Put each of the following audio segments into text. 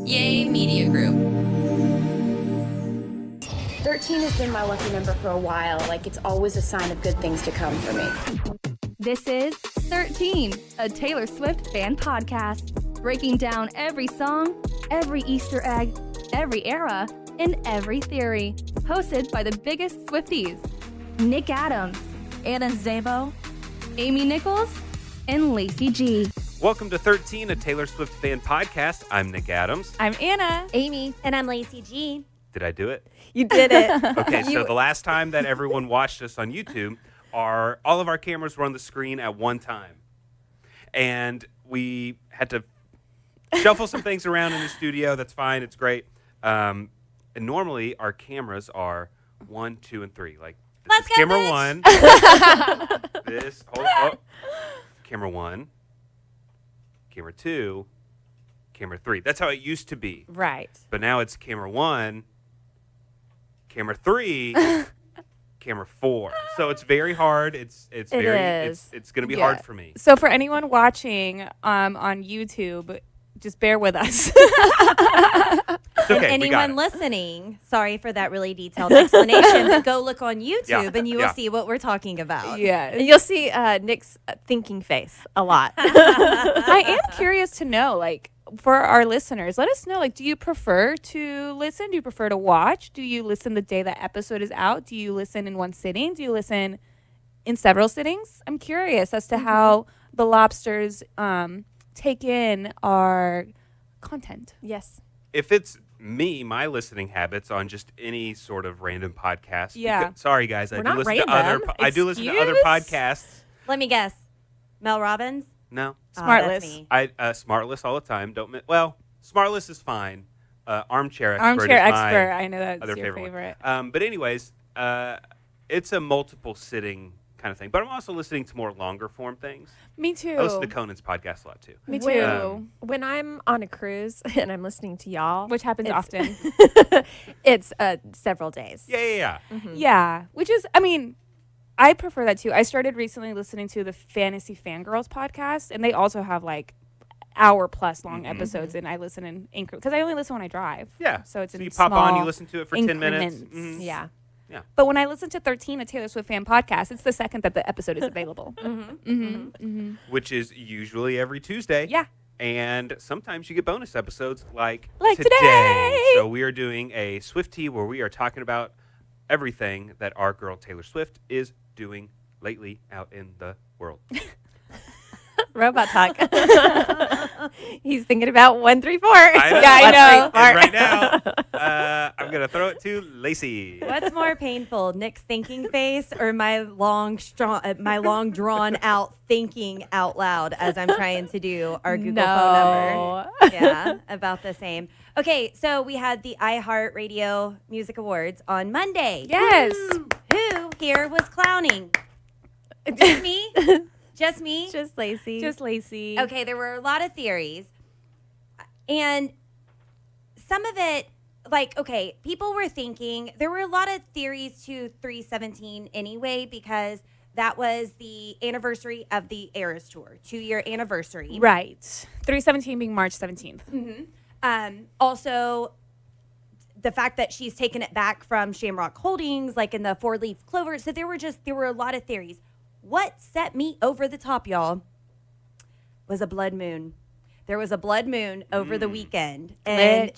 Yay Media Group. 13 has been my lucky number for a while. Like, it's always a sign of good things to come for me. This is 13, a Taylor Swift fan podcast, breaking down every song, every Easter egg, every era, and every theory. Hosted by the biggest Swifties, Nick Adams, Anna Zabo, Amy Nichols, and Lacey G. Welcome to 13, a Taylor Swift fan podcast. I'm Nick Adams. I'm Anna. Amy. And I'm Lacey G. Did I do it? You did it. Okay, so the last time that everyone watched us on YouTube, all of our cameras were on the screen at one time. And we had to shuffle some things around in the studio. That's fine. It's great. And normally our cameras are 1, 2, and 3. Like, this Let's is go, camera bitch. 1. This, camera 1. Camera 2. Camera 3. That's how it used to be. Right. But now it's camera 1. Camera 3, camera 4. So it's very hard. It's going to be hard for me. So for anyone watching on YouTube, just bear with us. It's okay. Anyone listening, sorry for that really detailed explanation, but go look on YouTube and you will see what we're talking about. Yeah. And you'll see Nick's thinking face a lot. I am curious to know, like, for our listeners, let us know, like, do you prefer to listen? Do you prefer to watch? Do you listen the day that episode is out? Do you listen in one sitting? Do you listen in several sittings? I'm curious as to how the lobsters take in our content. Yes. If it's me, my listening habits on just any sort of random podcast. Yeah. Sorry, guys. I We're do not listen to random. I do listen to other Excuse? podcasts. Let me guess. Mel Robbins? No. Smartless. That's me. I Smartless all the time. Smartless is fine. Armchair Expert Armchair is my Expert. I know that's other your favorite. favorite. But anyways, it's a multiple sitting kind of thing. But I'm also listening to more longer form things. Me too. I listen to Conan's podcast a lot too. Me too. When I'm on a cruise and I'm listening to y'all, Which happens often. it's several days. Yeah. Yeah, which is, I mean, I prefer that too. I started recently listening to the Fantasy Fangirls podcast, and they also have like hour-plus long episodes, and I listen in increments because I only listen when I drive. Yeah. So it's in you pop small on, you listen to it for 10 minutes. increments. Yeah. But when I listen to 13, a Taylor Swift fan podcast, it's the second that the episode is available. Which is usually every Tuesday. Yeah. And sometimes you get bonus episodes like today. So we are doing a SwifTEA where we are talking about everything that our girl Taylor Swift is doing lately out in the world. Robot talk. He's thinking about 1, 3, 4. I know. And right now, I'm going to throw it to Lacey. What's more painful, Nick's thinking face or my long drawn out thinking out loud as I'm trying to do our Google phone number? Yeah, about the same. Okay, so we had the iHeartRadio Music Awards on Monday. Yes. Who here was clowning? Just me? Just me? Just Lacey. Just Lacey. Okay, there were a lot of theories. And some of it, like, okay, people were thinking, there were a lot of theories to 317 anyway, because that was the anniversary of the Eras Tour, 2-year anniversary. Right. 317 being March 17th. Also, the fact that she's taken it back from Shamrock Holdings, like in the 4-leaf clover. So there were a lot of theories. What set me over the top, y'all, was a blood moon. There was a blood moon over the weekend. And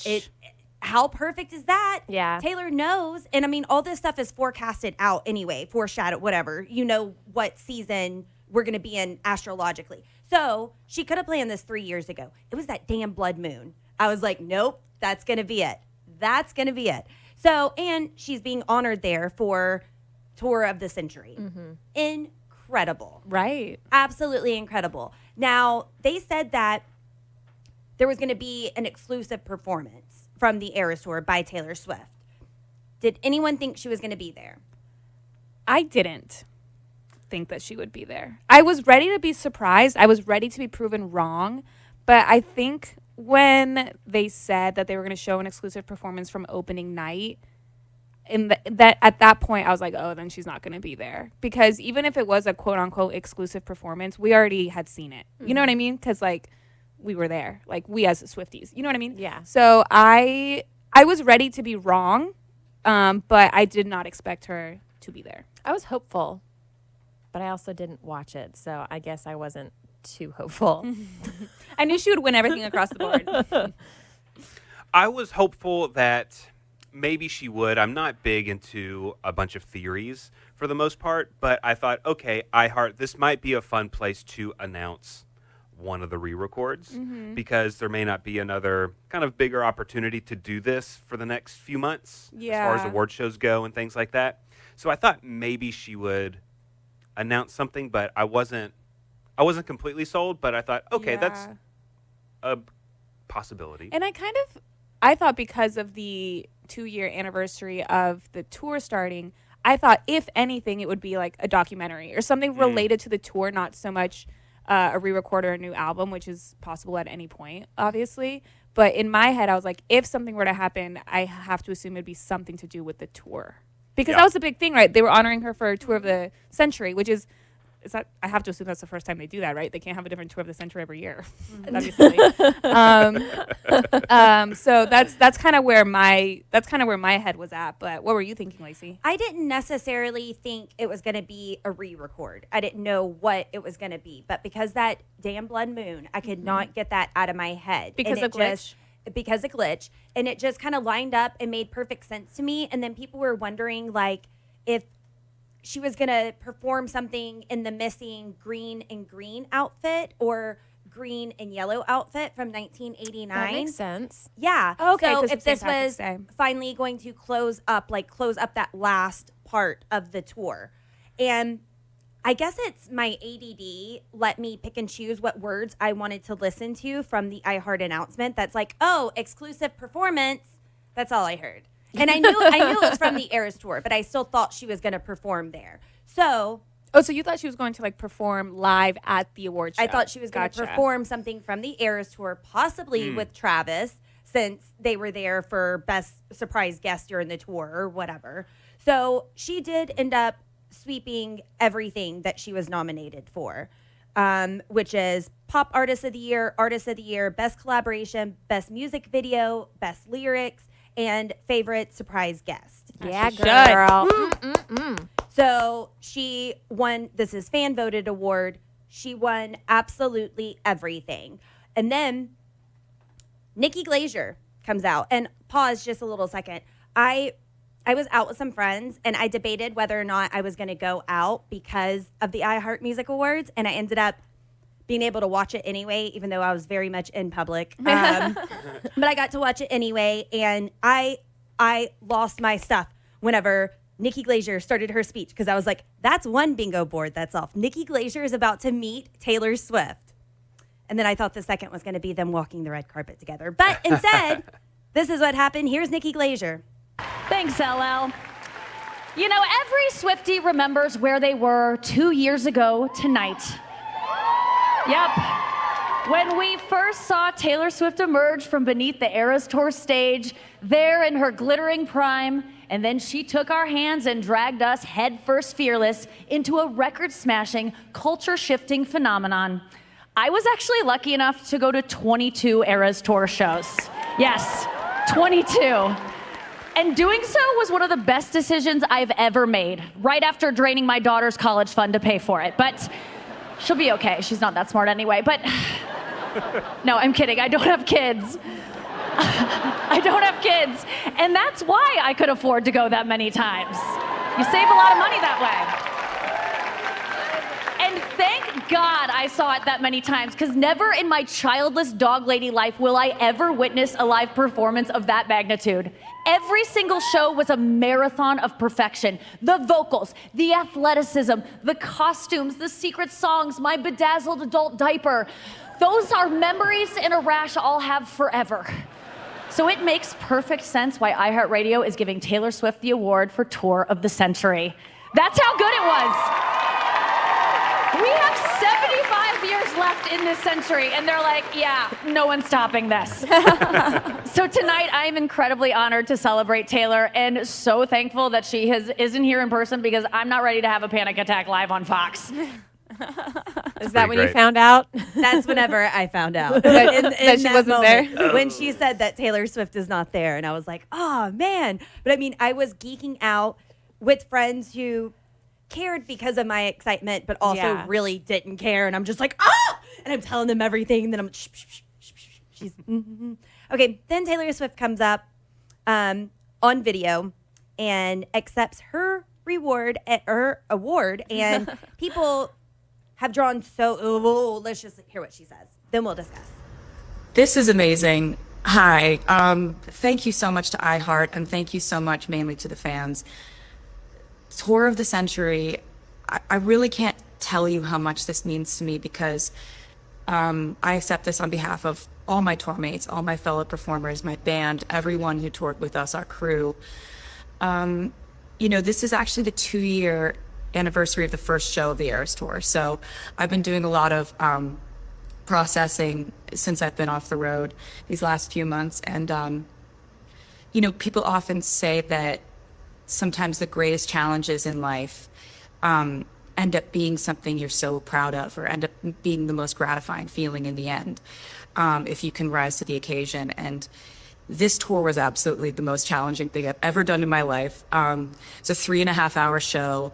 how perfect is that? Yeah. Taylor knows. And I mean, all this stuff is forecasted out anyway, foreshadowed, whatever. You know what season we're going to be in astrologically. So she could have planned this 3 years ago. It was that damn blood moon. I was like, nope, that's going to be it. That's going to be it. So, and she's being honored there for Tour of the Century. Incredible. Right. Absolutely incredible. Now, they said that there was going to be an exclusive performance from the Eras Tour by Taylor Swift. Did anyone think she was going to be there? I didn't think that she would be there. I was ready to be surprised. I was ready to be proven wrong. But I think when they said that they were going to show an exclusive performance from opening night, that at that point I was like, oh, then she's not going to be there, because even if it was a quote unquote exclusive performance, we already had seen it. You know what I mean? Because like we were there, like we as Swifties. You know what I mean? Yeah. So I was ready to be wrong, but I did not expect her to be there. I was hopeful, but I also didn't watch it, so I guess I wasn't too hopeful. I knew she would win everything across the board. I was hopeful that maybe she would. I'm not big into a bunch of theories for the most part, but I thought, okay, iHeart, this might be a fun place to announce one of the re-records because there may not be another kind of bigger opportunity to do this for the next few months as far as Yeah. award shows go and things like that. So I thought maybe she would announce something, but I wasn't completely sold, but I thought, okay, that's Yeah. a possibility. And I thought because of the 2-year anniversary of the tour starting, I thought if anything, it would be like a documentary or something related to the tour, not so much a re-record or a new album, which is possible at any point, obviously. But in my head, I was like, if something were to happen, I have to assume it'd be something to do with the tour. Because that was a big thing, right? They were honoring her for a tour of the century, which is that I have to assume that's the first time they do that, right? They can't have a different tour of the century every year. That'd be silly. So that's kind of where my head was at. But what were you thinking, Lacey? I didn't necessarily think it was going to be a re-record. I didn't know what it was going to be. But because that damn blood moon, I could not get that out of my head. Because of Glitch? Because of Glitch. And it just kind of lined up and made perfect sense to me. And then people were wondering, like, if she was going to perform something in the missing green and green outfit or green and yellow outfit from 1989. That makes sense. Yeah. Okay, So 'cause if it's this St. Patrick's was Day. finally going to close up that last part of the tour. And I guess it's my ADD let me pick and choose what words I wanted to listen to from the iHeart announcement. That's like, oh, exclusive performance. That's all I heard. And I knew it was from the Eras Tour, but I still thought she was going to perform there. So Oh, so you thought she was going to like perform live at the award show? I thought she was going to perform something from the Eras Tour, possibly with Travis, since they were there for best surprise guest during the tour or whatever. So she did end up sweeping everything that she was nominated for, which is Pop Artist of the Year, Best Collaboration, Best Music Video, Best Lyrics, and Favorite Surprise Guest. Yeah, she girl. So she won, this is fan voted award. She won absolutely everything. And then Nikki Glaser comes out. And pause just a little second. I was out with some friends and I debated whether or not I was going to go out because of the iHeart Music Awards. And I ended up being able to watch it anyway, even though I was very much in public. But I got to watch it anyway. And I lost my stuff whenever Nikki Glaser started her speech because I was like, that's one bingo board that's off. Nikki Glaser is about to meet Taylor Swift. And then I thought the second was going to be them walking the red carpet together. But instead, this is what happened. Here's Nikki Glaser. Thanks, LL. You know, every Swiftie remembers where they were 2 years ago tonight. Yep. When we first saw Taylor Swift emerge from beneath the Eras Tour stage, there in her glittering prime, and then she took our hands and dragged us headfirst fearless into a record-smashing, culture-shifting phenomenon. I was actually lucky enough to go to 22 Eras Tour shows. Yes, 22. And doing so was one of the best decisions I've ever made, right after draining my daughter's college fund to pay for it. But she'll be okay. She's not that smart anyway. But no, I'm kidding. I don't have kids. I don't have kids. And that's why I could afford to go that many times. You save a lot of money that way. And thank God I saw it that many times, because never in my childless dog lady life will I ever witness a live performance of that magnitude. Every single show was a marathon of perfection. The vocals, the athleticism, the costumes, the secret songs, my bedazzled adult diaper. Those are memories in a rash I'll have forever. So it makes perfect sense why iHeartRadio is giving Taylor Swift the award for Tour of the Century. That's how good it was. We have 75 years left in this century, and they're like, yeah, no one's stopping this. So tonight, I am incredibly honored to celebrate Taylor, and so thankful that she isn't here in person, because I'm not ready to have a panic attack live on Fox. Is that when you great. found out? That's whenever I found out That she wasn't there? when she said that Taylor Swift is not there, and I was like, oh man. But I mean, I was geeking out with friends who cared because of my excitement, but also really didn't care, and I'm just like, and I'm telling them everything, and then I'm she's okay. Then Taylor Swift comes up on video and accepts her award, and people have drawn let's just hear what she says, then we'll discuss. This is amazing. Hi. Thank you so much to iHeart, and thank you so much mainly to the fans. Tour of the Century, I really can't tell you how much this means to me, because I accept this on behalf of all my tour mates, all my fellow performers, my band, everyone who toured with us, our crew. This is actually the 2-year anniversary of the first show of the Eras Tour. So I've been doing a lot of processing since I've been off the road these last few months. And, people often say that sometimes the greatest challenges in life end up being something you're so proud of, or end up being the most gratifying feeling in the end, if you can rise to the occasion. And this tour was absolutely the most challenging thing I've ever done in my life. It's a 3.5-hour show,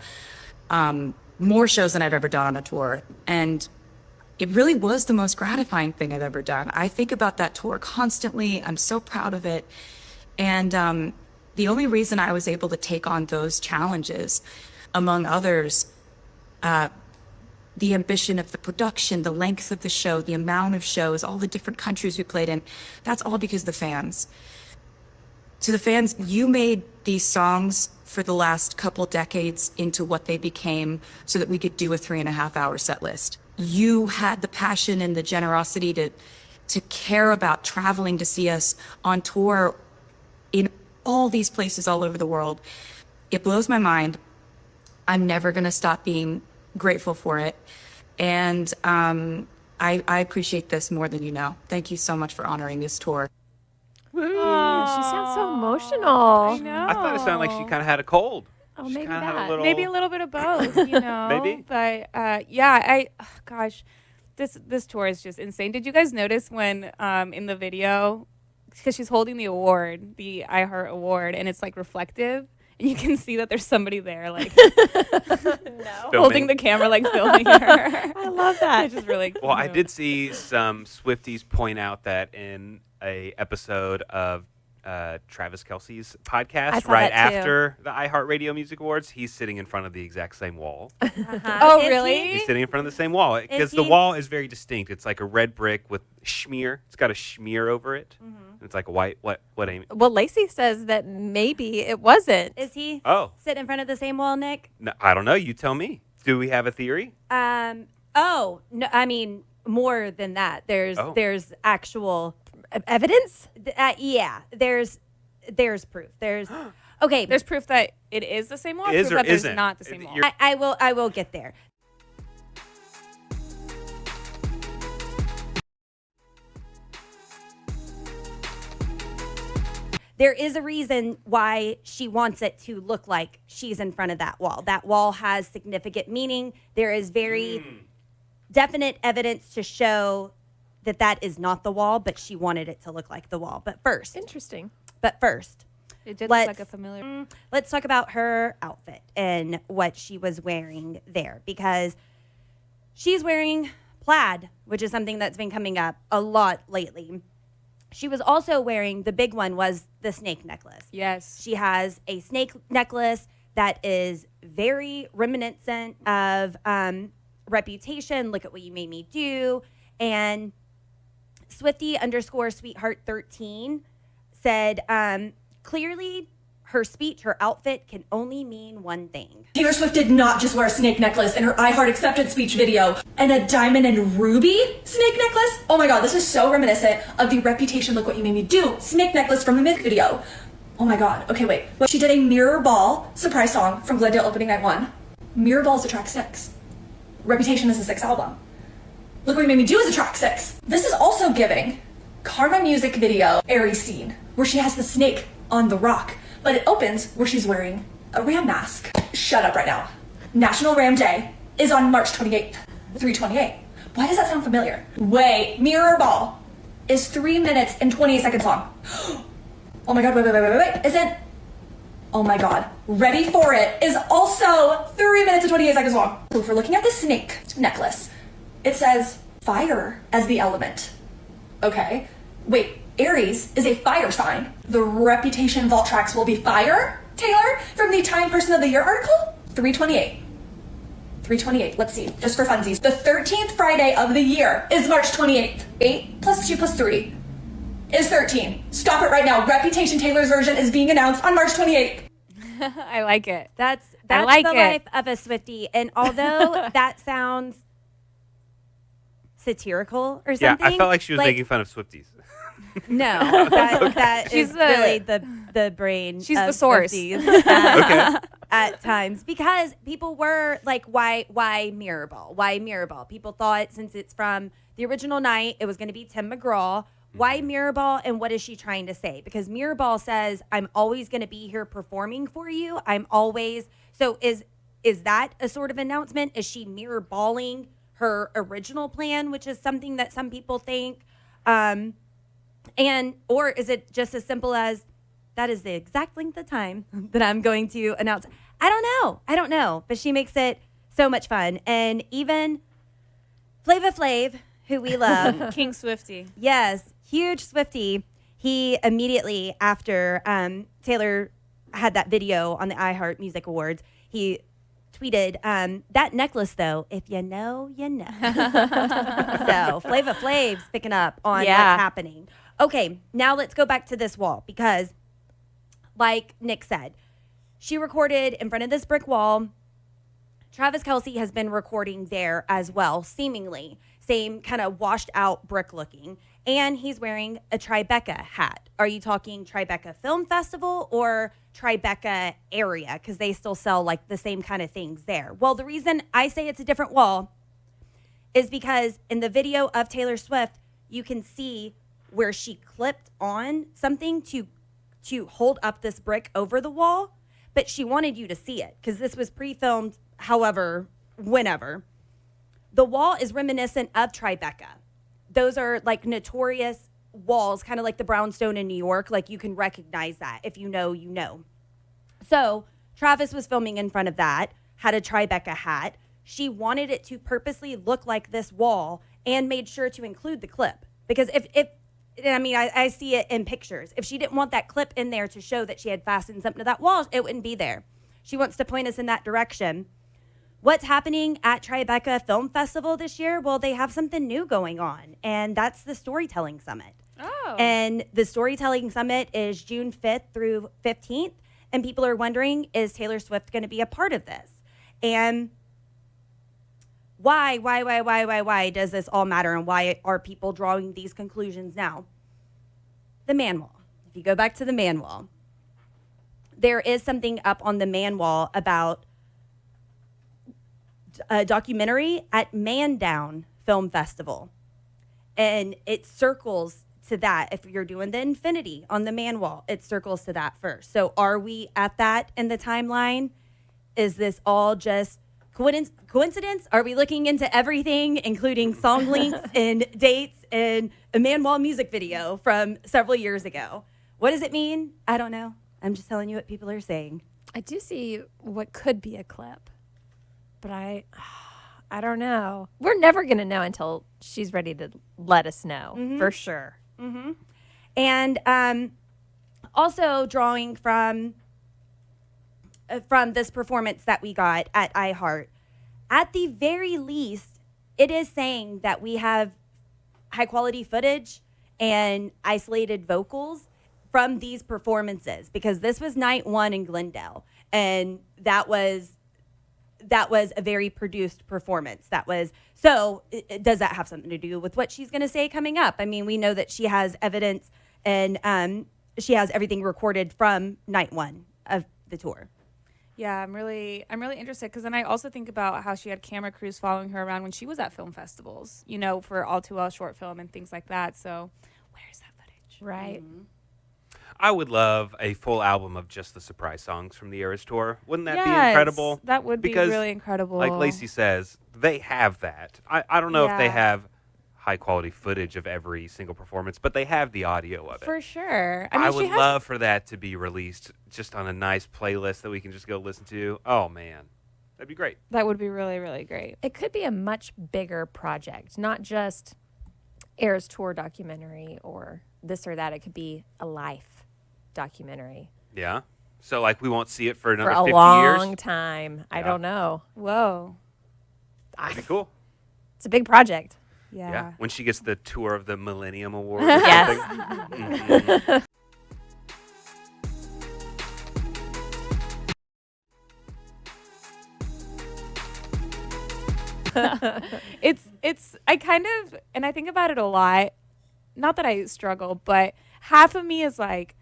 more shows than I've ever done on a tour. And it really was the most gratifying thing I've ever done. I think about that tour constantly. I'm so proud of it. And the only reason I was able to take on those challenges, among others, the ambition of the production, the length of the show, the amount of shows, all the different countries we played in, that's all because of the fans. To the fans, you made these songs for the last couple decades into what they became so that we could do a 3.5-hour set list. You had the passion and the generosity to care about traveling to see us on tour in all these places all over the world. It blows my mind. I'm never going to stop being grateful for it. And I appreciate this more than you know. Thank you so much for honoring this tour. She sounds so emotional. I know. I thought it sounded like she kind of had a cold. Oh, She maybe kinda had that. Maybe a little bit of both, Maybe. But this tour is just insane. Did you guys notice when in the video, because she's holding the award, the iHeart award, and it's like reflective, and you can see that there's somebody there, like holding the camera, like filming her. I love that. Which is really cool. Well, I did see some Swifties point out that in a episode of Travis Kelce's podcast, I saw right that too. after the iHeartRadio Music Awards, he's sitting in front of the exact same wall. Oh, Is really? He's sitting in front of the same wall because the he- wall is very distinct. It's like a red brick with schmear. It's got a schmear over it. It's like a white. What, Amy? Well, Lacey says that maybe it wasn't. Is he Oh, sit in front of the same wall, Nick? no, I don't know. You tell me. Do we have a theory? Oh no, I mean more than that. There's actual Evidence? yeah. There's proof. There's okay. There's proof that it is the same wall. Is Proof or that there's isn't? not the same wall. You're- I will get there. There is a reason why she wants it to look like she's in front of that wall. That wall has significant meaning. There is very definite evidence to show that that is not the wall, but she wanted it to look like the wall. But first, Interesting. It did look like let's- a familiar. let's talk about her outfit and what she was wearing there, because she's wearing plaid, which is something that's been coming up a lot lately. She was also wearing, the big one was the snake necklace. Yes. She has a snake necklace that is very reminiscent of Reputation, Look at What You Made Me Do. And Swiftie_sweetheart13 said, clearly her speech, her outfit can only mean one thing. Taylor Swift did not just wear a snake necklace in her iHeart acceptance speech video and a diamond and ruby snake necklace. Oh my god, this is so reminiscent of the Reputation, Look What You Made Me Do snake necklace from the Myth video. Oh my god, okay wait. She did a Mirror Ball surprise song from Glendale opening night 1. Mirror Ball is a track 6. Reputation is the 6th album. Look What You Made Me Do is a track 6. This is also giving Karma music video Aries scene where she has the snake on the rock. But it opens where she's wearing a ram mask. Shut up right now. National Ram Day is on March 28th. 3:28. Why does that sound familiar? Wait, Mirror Ball is 3 minutes and 28 seconds long. Oh my god, wait. Isn't... Oh my god. Ready for it is also 3 minutes and 28 seconds long. So if we're looking at the snake necklace, it says fire as the element. Okay. Wait, Aries is a fire sign. The Reputation vault tracks will be fire, Taylor, from the Time Person of the Year article? 3:28. 3:28. Let's see, just for funsies. The 13th Friday of the year is March 28th. 8 plus 2 plus 3 is 13. Stop it right now. Reputation Taylor's version is being announced on March 28th. I like it. That's like the it. life of a Swiftie. And although that sounds satirical or Yeah, something. I felt like she was making fun of Swifties. No, that She's is the- really the brain. She's of the source. Swifties, Okay. at times, because people were like, why Mirror Ball? Why Mirror Ball? People thought, since it's from the original night, it was going to be Tim McGraw. Why Mirror Ball, and what is she trying to say? Because Mirror Ball says, I'm always going to be here performing for you. I'm always... So is that a sort of announcement? Is she mirror balling her original plan, which is something that some people think? Or is it just as simple as, that is the exact length of time that I'm going to announce? I don't know. But she makes it so much fun. And even Flava Flav, who we love, King Swiftie. yes, huge Swiftie. He immediately after Taylor had that video on the iHeart Music Awards, he tweeted, that necklace, though, if you know, you know. So Flava Flav's picking up on what's happening. Okay, now let's go back to this wall, because like Nick said, she recorded in front of this brick wall. Travis Kelce has been recording there as well, seemingly. Same kind of washed out brick looking. And he's wearing a Tribeca hat. Are you talking Tribeca Film Festival or Tribeca area? Because they still sell like the same kind of things there. Well, the reason I say it's a different wall is because in the video of Taylor Swift, you can see where she clipped on something to hold up this brick over the wall. But she wanted you to see it because this was pre-filmed, however, whenever. The wall is reminiscent of Tribeca. Those are like notorious walls, kind of like the brownstone in New York. Like you can recognize that. If you know, you know. So Travis was filming in front of that, had a Tribeca hat. She wanted it to purposely look like this wall and made sure to include the clip. Because I see it in pictures. If she didn't want that clip in there to show that she had fastened something to that wall, it wouldn't be there. She wants to point us in that direction. What's happening at Tribeca Film Festival this year? Well, they have something new going on, and that's the Storytelling Summit. Oh. And the Storytelling Summit is June 5th through 15th, and people are wondering, is Taylor Swift going to be a part of this? And why does this all matter, and why are people drawing these conclusions now? The man wall. If you go back to the man wall, there is something up on the man wall about a documentary at Mandown Film Festival. And it circles to that. If you're doing the infinity on the man wall, it circles to that first. So are we at that in the timeline? Is this all just coincidence? Are we looking into everything, including song links and dates and a man wall music video from several years ago? What does it mean? I don't know. I'm just telling you what people are saying. I do see what could be a clip, but I don't know. We're never going to know until she's ready to let us know, for sure. Mm-hmm. And also drawing from this performance that we got at iHeart, at the very least, it is saying that we have high quality footage and isolated vocals from these performances, because this was night one in Glendale, and that was a very produced performance. Does that have something to do with what she's going to say coming up? I mean, we know that she has evidence, and she has everything recorded from night one of the tour. Yeah, I'm really interested, because then I also think about how she had camera crews following her around when she was at film festivals, for All Too Well short film and things like that. So where's that footage? Right. I would love a full album of just the surprise songs from the Eras Tour. Wouldn't that be Yes, incredible? That would be Because, really incredible. like Lacey says, they have that. I don't know if they Yeah. have high-quality footage of every single performance, but they have the audio of it. For sure. I would she has love for that to be released just on a nice playlist that we can just go listen to. Oh, man. That'd be great. That would be really, really great. It could be a much bigger project, not just Eras Tour documentary or this or that. It could be a life documentary Yeah. So, like, we won't see it for for another a 50 long years? time. I Yeah. don't know. Whoa. That'd be cool. It's a big project. Yeah. When she gets the tour of the Millennium Award. Or Yes. something. Mhm. It's I kind of, and I think about it a lot. Not that I struggle, but half of me is like,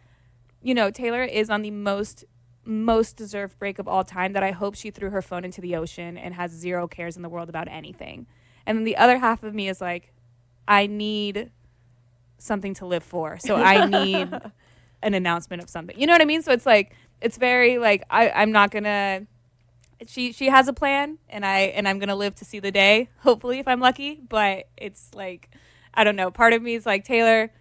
Taylor is on the most deserved break of all time, that I hope she threw her phone into the ocean and has zero cares in the world about anything. And then the other half of me is like, I need something to live for. So I need an announcement of something. You know what I mean? So it's like, it's very like, I'm not gonna, she has a plan, and I'm gonna live to see the day, hopefully, if I'm lucky. But it's like, I don't know. Part of me is like, Taylor,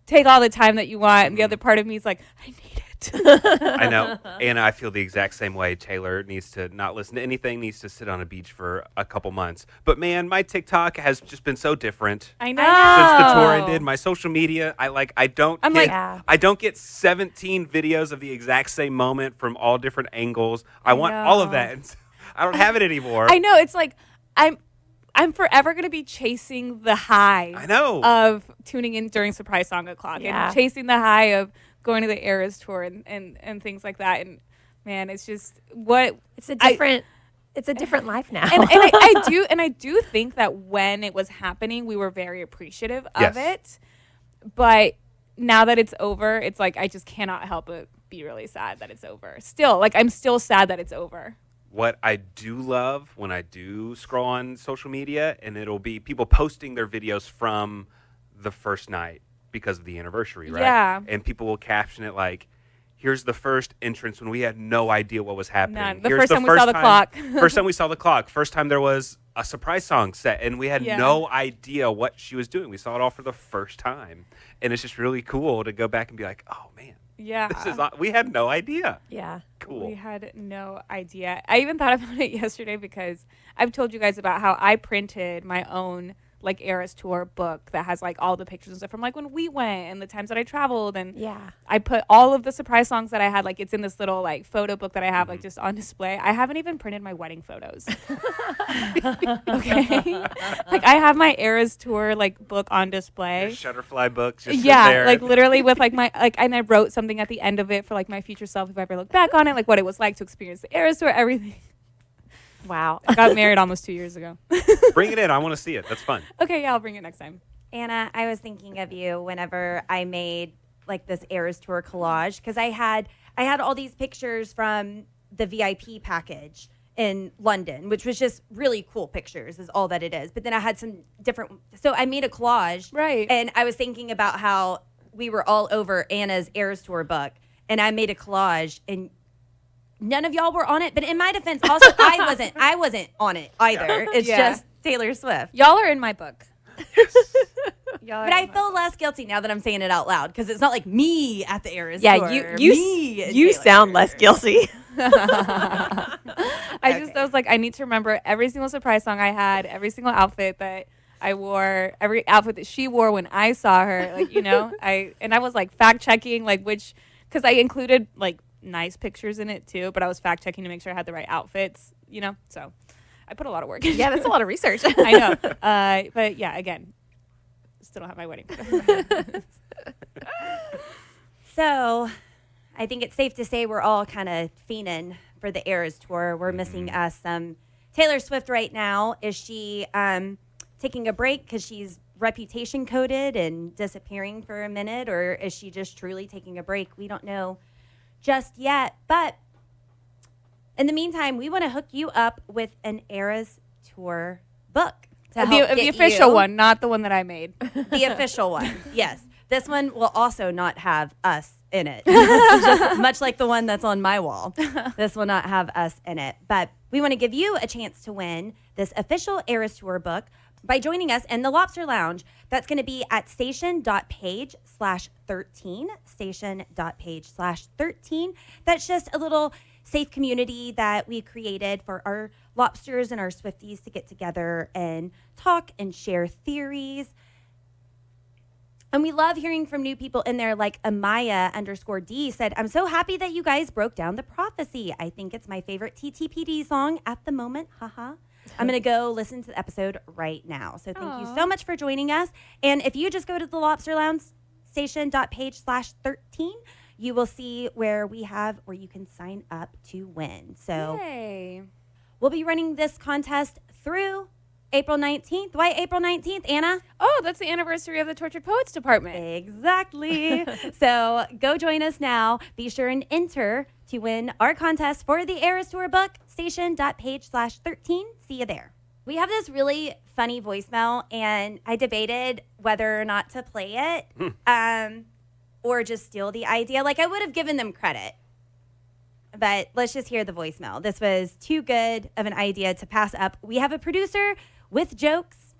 take all the time that you want. And the other part of me is like, I need it. I know. And I feel the exact same way. Taylor needs to not listen to anything, needs to sit on a beach for a couple months. But man, my TikTok has just been so different. I know. Since the tour ended, my social media, I don't get 17 videos of the exact same moment from all different angles. I want all of that. And I don't have it anymore. I know. It's like, I'm forever going to be chasing the high. I know. Of tuning in during Surprise Song O'Clock. Yeah. And chasing the high of going to the Eras Tour and things like that. And man, it's just it's a different life now. And I do think that when it was happening, we were very appreciative of it. But now that it's over, it's like I just cannot help but be really sad that it's over. Still, like I'm still sad that it's over. What I do love when I do scroll on social media, and it'll be people posting their videos from the first night because of the anniversary, right? Yeah. And people will caption it like, here's the first entrance when we had no idea what was happening. None. The Here's first time we saw the clock. First time we saw the clock. First time there was a surprise song set, and we had no idea what she was doing. We saw it all for the first time. And it's just really cool to go back and be like, oh, man. Yeah. We had no idea. Yeah. Cool. We had no idea. I even thought about it yesterday because I've told you guys about how I printed my own like Eras Tour book that has like all the pictures and stuff from like when we went and the times that I traveled, and I put all of the surprise songs that I had, like it's in this little like photo book that I have like just on display. I haven't even printed my wedding photos. Okay. Like I have my Eras Tour like book on display. Your Shutterfly book just there. Like literally with like my like, and I wrote something at the end of it for like my future self if I ever look back on it, like what it was like to experience the Eras Tour, everything. Wow. I got married almost 2 years ago. Bring it in. I want to see it. That's fun. Okay, yeah, I'll bring it next time. Anna, I was thinking of you whenever I made like this Eras Tour collage, because I had all these pictures from the VIP package in London, which was just really cool pictures is all that it is. But then I had some different, so I made a collage. Right. And I was thinking about how we were all over Anna's Eras Tour book, and I made a collage, and none of y'all were on it. But in my defense, also I wasn't on it either. It's just Taylor Swift. Y'all are in my book. But I feel less guilty now that I'm saying it out loud, because it's not like me at the Eras Yeah, Tour. you sound less guilty. I was like, I need to remember every single surprise song I had, every single outfit that I wore, every outfit that she wore when I saw her. Like, you know, I was like fact checking, like which, because I included like nice pictures in it too, but I was fact checking to make sure I had the right outfits, you know, so I put a lot of work in. Yeah, that's a lot of research. I know. But yeah, again, still don't have my wedding. So I think it's safe to say we're all kind of fiending for the Eras Tour. We're missing some Taylor Swift right now. Is she taking a break because she's reputation coded and disappearing for a minute, or is she just truly taking a break? We don't know just yet. But in the meantime, we want to hook you up with an Eras Tour book. To help The get official you- one, not the one that I made. The official one, yes. This one will also not have us in it. Just much like the one that's on my wall. This will not have us in it. But we want to give you a chance to win this official Eras Tour book by joining us in the Lobster Lounge. That's going to be at station.page/13. Station.page/13. That's just a little safe community that we created for our lobsters and our Swifties to get together and talk and share theories. And we love hearing from new people in there, like Amaya_D said, I'm so happy that you guys broke down the prophecy. I think it's my favorite TTPD song at the moment. Haha. I'm going to go listen to the episode right now. So thank you so much for joining us. And if you just go to the Lobster Lounge, station.page/13, you will see where you can sign up to win. So Yay. We'll be running this contest through April 19th. Why April 19th, Anna? Oh, that's the anniversary of the Tortured Poets Department. Exactly. So go join us now. Be sure and enter to win our contest for the Eras Tour book, station.page/13. See you there. We have this really funny voicemail, and I debated whether or not to play it or just steal the idea. Like, I would have given them credit. But let's just hear the voicemail. This was too good of an idea to pass up. We have a producer with jokes.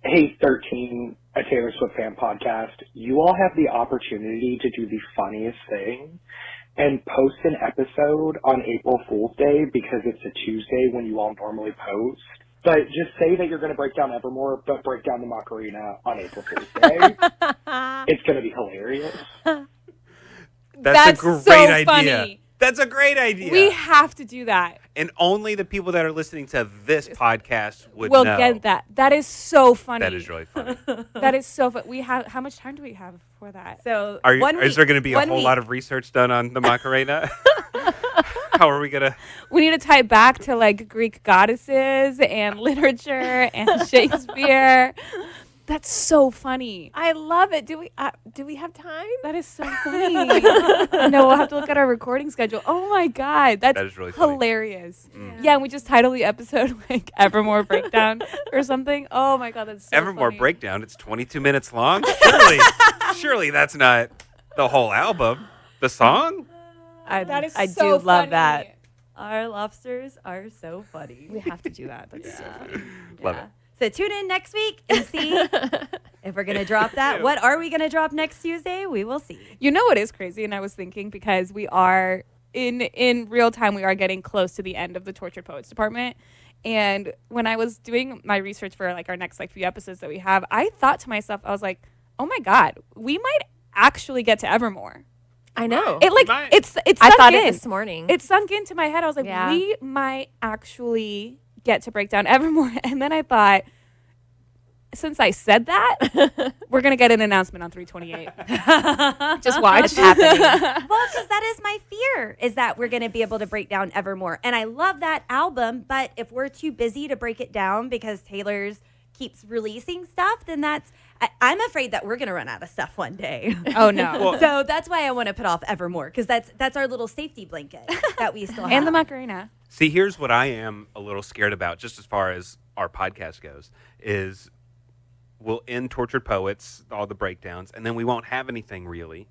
Hey, 13, a Taylor Swift fan podcast. You all have the opportunity to do the funniest thing and post an episode on April Fool's Day because it's a Tuesday when you all normally post. But just say that you're going to break down Evermore, but break down the Macarena on April Fool's Day. It's going to be hilarious. That's a great so idea. Funny. That's a great idea. We have to do that. And only the people that are listening to this podcast would We'll know. get that. That is so funny. That is really funny. That is so fun. We have. How much time do we have for that? So Is there going to be a whole lot of research done on the Macarena? How are we going to? We need to tie it back to like Greek goddesses and literature and Shakespeare. That's so funny. I love it. Do we have time? That is so funny. No, we'll have to look at our recording schedule. Oh my God. That is really funny. hilarious. Yeah, and we just title the episode like Evermore Breakdown or something. Oh my God, that's so Evermore funny. Breakdown. It's 22 minutes long. Surely that's not the whole album. The song? That is I so do love funny. that. Our lobsters are so funny. We have to do that. That's so funny. Love it. So tune in next week and see if we're going to drop that. What are we going to drop next Tuesday? We will see. You know what is crazy? And I was thinking because we are in real time, we are getting close to the end of the Tortured Poets Department. And when I was doing my research for like our next like few episodes that we have, I thought to myself, I was like, oh my God, we might actually get to Evermore. I know. It like it's I sunk thought in. it this morning. It sunk into my head. I was like, Yeah. we might actually get to break down Evermore. And then I thought, since I said that, we're going to get an announcement on 328. Just watch. It's happening. Well, because that is my fear, is that we're going to be able to break down Evermore. And I love that album, but if we're too busy to break it down because Taylor's keeps releasing stuff, then I'm afraid that we're going to run out of stuff one day. Oh, no. So that's why I want to put off Evermore, because that's our little safety blanket that we still have. And the Macarena. See, here's what I am a little scared about, just as far as our podcast goes, is we'll end Tortured Poets, all the breakdowns, and then we won't have anything really.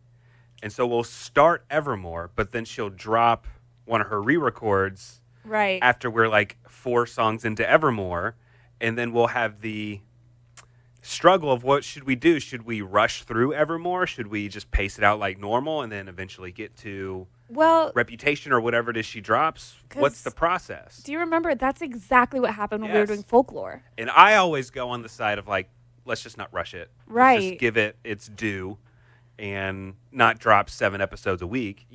And so we'll start Evermore, but then she'll drop one of her re-records Right. after we're like 4 songs into Evermore, and then we'll have the struggle of what should we do? Should we rush through Evermore? Should we just pace it out like normal and then eventually get to Reputation or whatever it is she drops? What's the process? Do you remember? That's exactly what happened when we were Yes. doing Folklore. And I always go on the side of like, let's just not rush it. Let's Right. just give it its due and not drop 7 episodes a week,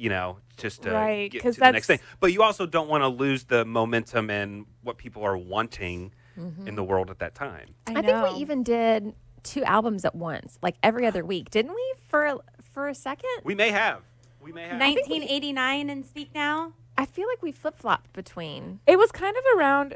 just to Right, get 'cause to the next that's- thing. But you also don't want to lose the momentum and what people are wanting in the world at that time. I think we even did 2 albums at once, like every other week, didn't we? For a second, We may have. 1989 and Speak Now. I feel like we flip flopped between. It was kind of around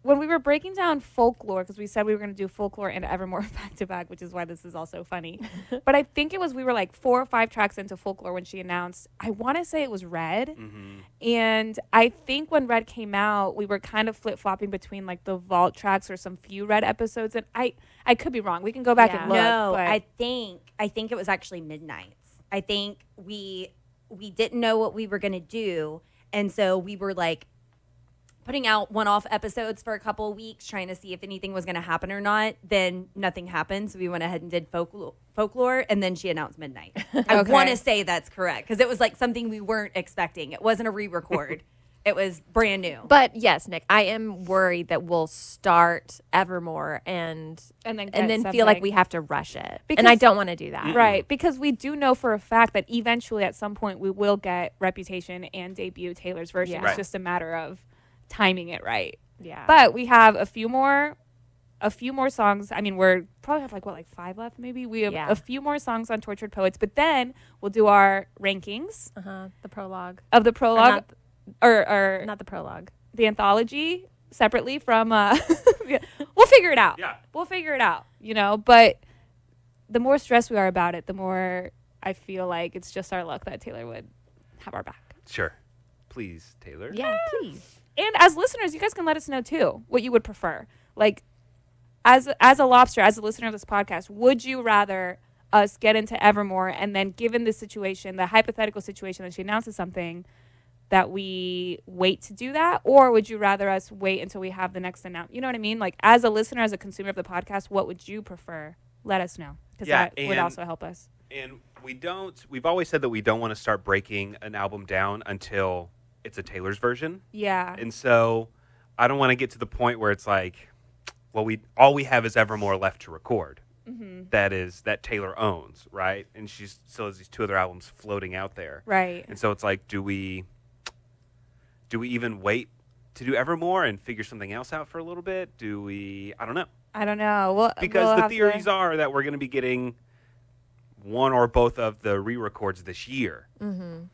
when we were breaking down Folklore, because we said we were going to do Folklore and Evermore back to back, which is why this is also funny. But I think we were like 4 or 5 tracks into Folklore when she announced, I want to say it was Red. Mm-hmm. And I think when Red came out, we were kind of flip-flopping between like the vault tracks or some few Red episodes. And I could be wrong. We can go back and look. No, but I think it was actually Midnights. I think we didn't know what we were going to do. And so we were like, putting out one-off episodes for a couple of weeks, trying to see if anything was going to happen or not. Then nothing happened, so we went ahead and did folklore, and then she announced Midnight. I want to say that's correct, because it was like something we weren't expecting. It wasn't a re-record. It was brand new. But yes, Nick, I am worried that we'll start Evermore and then feel like we have to rush it. And I don't want to do that. Right, because we do know for a fact that eventually at some point we will get Reputation and debut Taylor's version. Yeah. It's just a matter of timing it right. Yeah. But we have a few more songs. I mean, we're probably have like 5 left maybe. We have a few more songs on Tortured Poets, but then we'll do our rankings. The prologue. Of the prologue or not the prologue. The anthology separately from we'll figure it out. Yeah. We'll figure it out, but the more stressed we are about it, the more I feel like it's just our luck that Taylor would have our back. Sure. Please, Taylor. Yeah, please. And as listeners, you guys can let us know too what you would prefer. Like, as a lobster, as a listener of this podcast, would you rather us get into Evermore and then, given the situation, the hypothetical situation that she announces something, that we wait to do that, or would you rather us wait until we have the next announcement? You know what I mean? Like, as a listener, as a consumer of the podcast, what would you prefer? Let us know, because that would also help us. And we've always said that we don't want to start breaking an album down until it's a Taylor's version. Yeah. And so I don't want to get to the point where it's like, well, all we have is Evermore left to record. Mm-hmm. That Taylor owns, right? And she still has these 2 other albums floating out there. Right. And so it's like, do we even wait to do Evermore and figure something else out for a little bit? I don't know. I don't know. Because the theories are that we're going to be getting one or both of the re-records this year. Mm-hmm.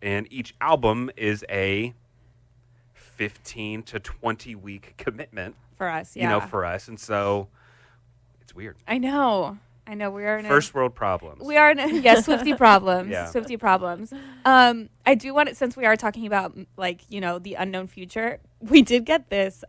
And each album is a 15 to 20 week commitment for us, yeah. For us. And so it's weird. I know. We are in first world problems. We are in Swiftie problems. Yeah. Swiftie problems. I do want to, since we are talking about the unknown future, we did get this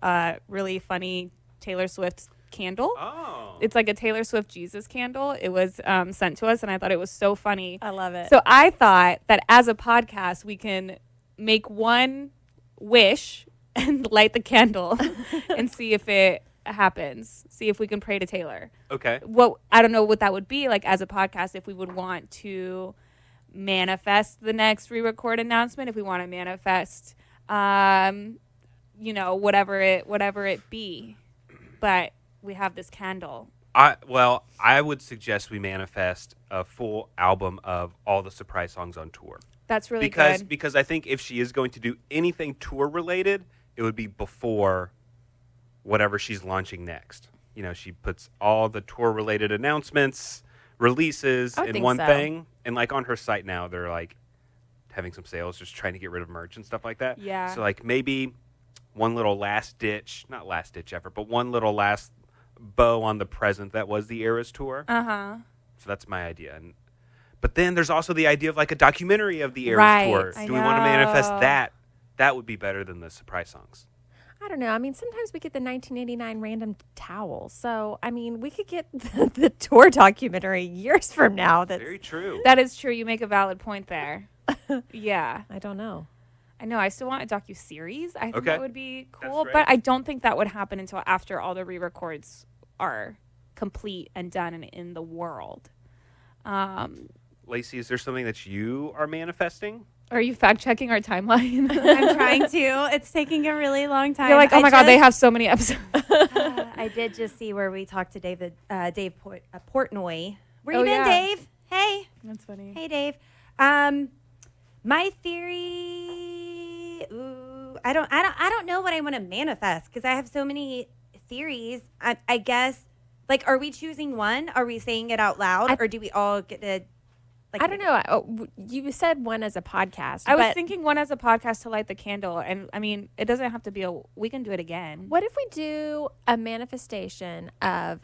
really funny Taylor Swift candle. Oh. It's like a Taylor Swift Jesus candle. It was sent to us, and I thought it was so funny. I love it. So I thought that as a podcast, we can make one wish and light the candle and see if it happens. See if we can pray to Taylor. Okay. I don't know what that would be like as a podcast, if we would want to manifest the next re-record announcement, if we want to manifest, whatever it be. But we have this candle. I would suggest we manifest a full album of all the surprise songs on tour. That's really good. Because I think if she is going to do anything tour related, it would be before whatever she's launching next. She puts all the tour related announcements, releases in one thing. And like on her site now, they're like having some sales, just trying to get rid of merch and stuff like that. Yeah. So like maybe one little not last ditch effort, but one little last bow on the present that was the Eras tour. Uh-huh. So that's my idea. But then there's also the idea of like a documentary of the Eras tour. Do we want to manifest that? That would be better than the surprise songs. I don't know. I mean, sometimes we get the 1989 random towel. So, I mean, we could get the tour documentary years from now. That's very true. That is true. You make a valid point there. Yeah. I don't know. I know. I still want a docu-series. I think that would be cool. That's but I don't think that would happen until after all the re-records are complete and done and in the world. Lacey, is there something that you are manifesting? Are you fact-checking our timeline? I'm trying to. It's taking a really long time. You're like, oh my God, they have so many episodes. I did just see where we talked to Dave Portnoy. Where you been, Dave? Hey. That's funny. Hey, Dave. My theory. I don't know what I want to manifest because I have so many theories. I guess, like, are we choosing one? Are we saying it out loud, or do we all get to Like, I don't know. You said one as a podcast. I was but thinking one as a podcast to light the candle. And I mean, it doesn't have to be we can do it again. What if we do a manifestation of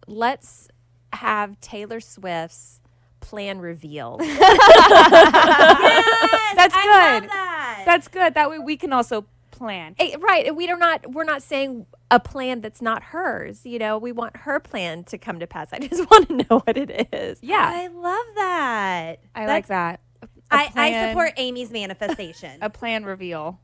let's have Taylor Swift's plan revealed? yes, That's I good. love that. That's good. That way we can also plan. Right. We're not saying a plan that's not hers. You know, we want her plan to come to pass. I just want to know what it is. Yeah. I love that. I like that. I support Amy's manifestation. A plan reveal.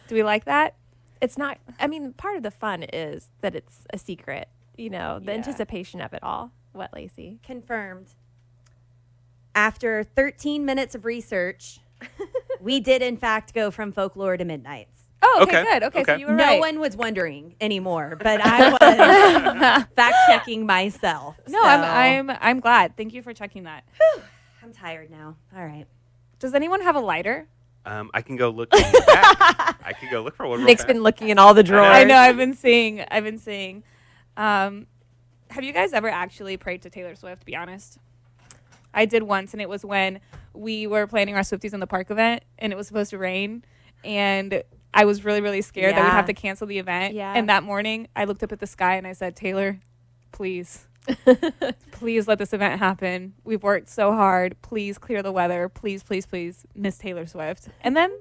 Do we like that? It's not, I mean, part of the fun is that it's a secret, you know, the anticipation of it all. What, Lacey? Confirmed. After 13 minutes of research, we did in fact go from folklore to midnights. Oh, okay, Okay, good. Okay, so okay. you were No right. one was wondering anymore, but I was fact checking myself. No, so I'm glad. Thank you for checking that. I'm tired now. All right. Does anyone have a lighter? I can go look. I can go look for one. real Nick's fast. been looking in all the drawers. I know. I've been seeing. Have you guys ever actually prayed to Taylor Swift? Be honest. I did once, and it was when we were planning our Swifties in the Park event, and it was supposed to rain, and I was really, really scared that we'd Yeah. have to cancel the event. Yeah. And that morning, I looked up at the sky and I said, Taylor, please, please let this event happen. We've worked so hard. Please clear the weather. Please, please, please, Miss Taylor Swift. And then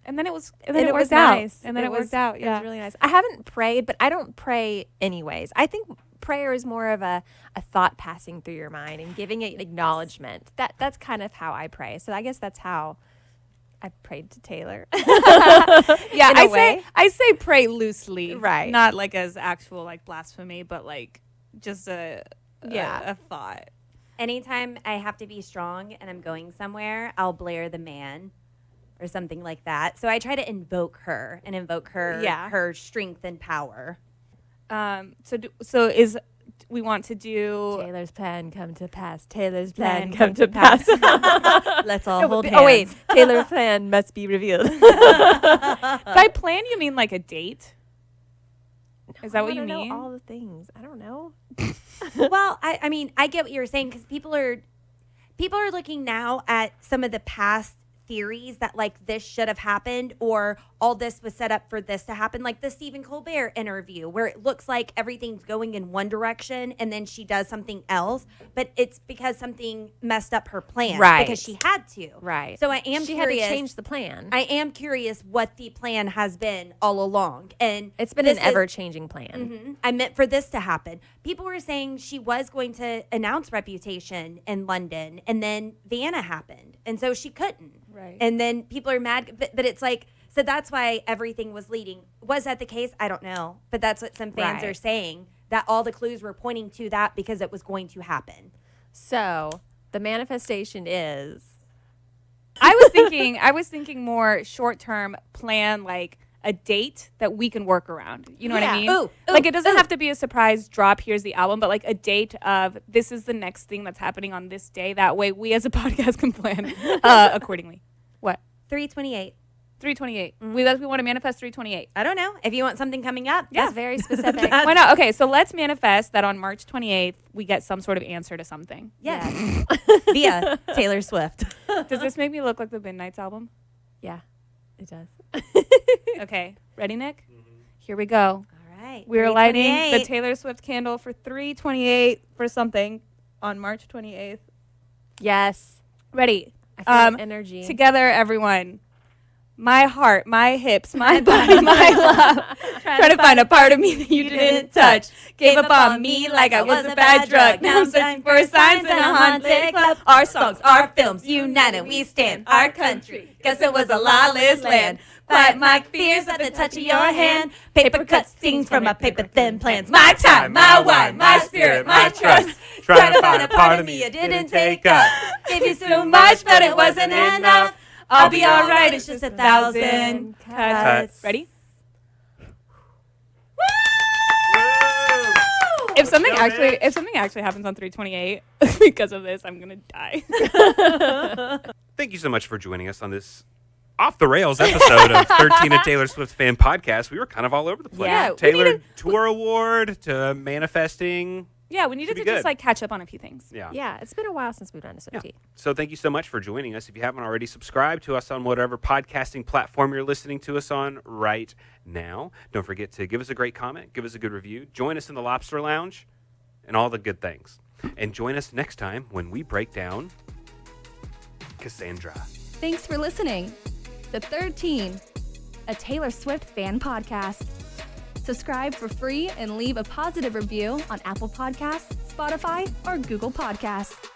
it was And it worked was out. nice. And then it was- worked out. It Yeah. was really nice. I haven't prayed, but I don't pray anyways. I think prayer is more of a thought passing through your mind and giving it acknowledgement. That's kind of how I pray. So I guess that's how I prayed to Taylor. Yeah, in a way. I say pray loosely, Right. Not like as actual like blasphemy, but like just a thought. Anytime I have to be strong and I'm going somewhere, I'll blare the man or something like that. So I try to invoke her and invoke her her strength and power. We want to do Taylor's plan come to pass. Taylor's plan come to pass. Let's all hold hands. Oh wait, Taylor's plan must be revealed. by plan you mean like a date? Is that what you mean? All the things. I don't know. Well, I mean, I get what you're saying because people are looking now at some of the past theories that like this should have happened or all this was set up for this to happen, like the Stephen Colbert interview where it looks like everything's going in one direction and then she does something else, but it's because something messed up her plan, Right. because she had to, Right. So I am She curious. had to change the plan. I am curious what the plan has been all along, and It's been this an is- ever-changing plan. Mhm. I meant for this to happen. People were saying she was going to announce Reputation in London, and then Vanna happened, and so she couldn't. Right. And then people are mad, but it's like, so that's why everything was leading. Was that the case? I don't know, but that's what some fans Right. are saying, that all the clues were pointing to that because it was going to happen. So the manifestation is I was thinking more short-term plan, like a date that we can work around. You know what I Yeah. mean? Ooh, Like ooh, it doesn't ooh. have to be a surprise drop, here's the album, but like a date of this is the next thing that's happening on this day. That way we as a podcast can plan accordingly. What? 328. 328. We want to manifest 328. I don't know. If you want something coming up, that's very specific. Why not? Okay, so let's manifest that on March 28th we get some sort of answer to something. yes. Via Taylor Swift. Does this make me look like the Midnights album? Yeah, it does. Okay, ready, Nick? Here we go. All right. We're lighting the 328. Taylor Swift candle for 328 for something on March 28th. Yes. Ready? I feel the energy. Together, everyone. My heart, my hips, my body, my love. Trying to find a part of me that you didn't touch. Gave up on me like I was a bad drug. Now I'm searching for signs in a haunted club. Our songs, our films, united we stand. Our country, guess it was a lawless land. Quiet my fears at the touch of your hand. Paper cuts things from my paper thin plans. My time, my wine, my spirit, my trust. Trying to find a part of me you didn't take up. Gave you so much, but it wasn't enough. I'll be alright, it's just 1,000 cuts. Ready? If something actually happens on 328 because of this, I'm gonna die. Thank you so much for joining us on this off the rails episode of 13 a Taylor Swift Fan Podcast. We were kind of all over the place. Yeah, we Taylor needed- Tour Award to manifesting. Yeah, we needed Should to be just good. catch up on a few things. Yeah. Yeah, it's been a while since we've done a SwifTEA. So thank you so much for joining us. If you haven't already, subscribe to us on whatever podcasting platform you're listening to us on right now. Don't forget to give us a great comment, give us a good review, join us in the Lobster Lounge, and all the good things. And join us next time when we break down Cassandra. Thanks for listening to 13, a Taylor Swift fan podcast. Subscribe for free and leave a positive review on Apple Podcasts, Spotify, or Google Podcasts.